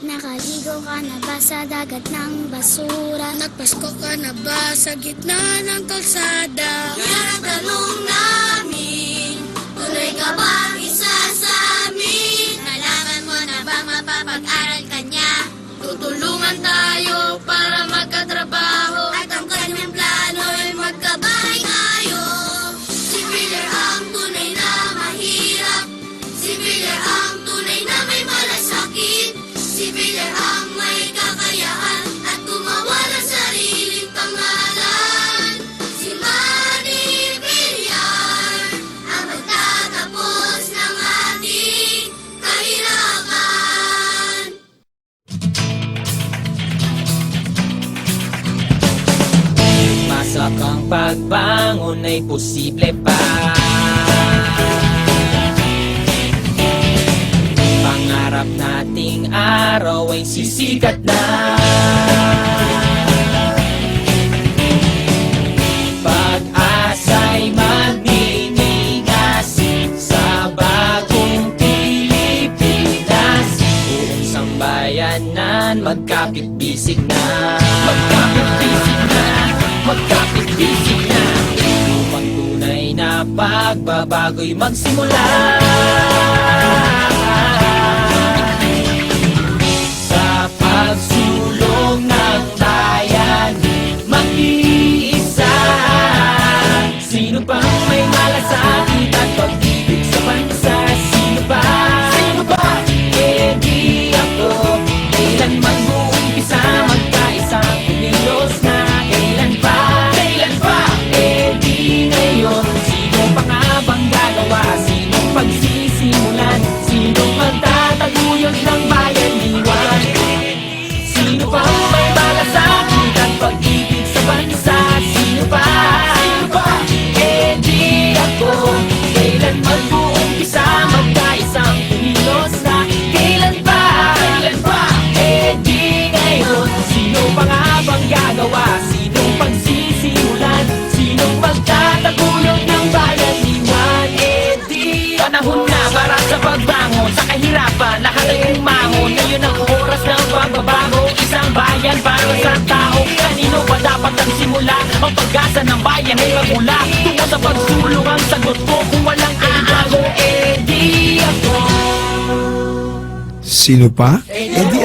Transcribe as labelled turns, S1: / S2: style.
S1: Nakaligo ka na ba sa dagat ng basura?
S2: Nagpasko ka na ba sa gitna ng kalsada?
S3: Yan ang tanong namin, tunay ka bang isa sa amin? Nalaman mo na ba mapapag-aral ka niya? Tutulungan tayo para magkatrabaho, at ang kanyang plano ay magkabahay tayo. Si Miller ang tunay na mahirap, si Miller ang tunay na may malasakit, si Miller ang may kakayahan at gumawa ng sariling pangalan. Si Manny Villar ang magtatapos ng ating kahirapan.
S4: Masak ang pagbangon ay posible pa. Pangarap nating araw ay sisikat na. Pag-asa'y magningigas sa bagong Pilipinas. Buong sambayanan magkapit-bisig na. Magkapit-bisig na, magkapit-bisig na. Upang tunay na pagbabago'y magsimula. Sa pagsulong ng bayan, mag-iisa. Sino pa ang may malasakit at pag-ibig sa bansa? Sino ba? Sino ba? Eh di ako. Kailan man uumpisa magkaisang kumilos na? Kailan pa? Kailan pa? Eh di ngayon. Sino pa nga bang gagawa? Sinong pagsisimulan? Sinong magtataguyod ng bayanihan? Sino pa ang may malasakit at pag-ibig sa bansa? Sino pa? Sino pa? Eh di ako. Kailan man uumpisa magkaisang kumilos na? Kailan pa? Kailan pa? Eh di ngayon. Sino pa nga bang gagawa? Sinong pagsisimulan? Sinong magtataguyod ng bayanihan? Eh di panahon na para sa pagbangon sa kahirapan. Lahat ay umangon. Ngayon ang oras ng pagbabago. Isang bayan para sa tao. Kanino ba dapat ang simula? Ang pag-asa ng bayan ay magmula. Tungo sa pagsulong ang sagot ko. Kung walang aago, eh di ako.
S5: Sino pa? Eh di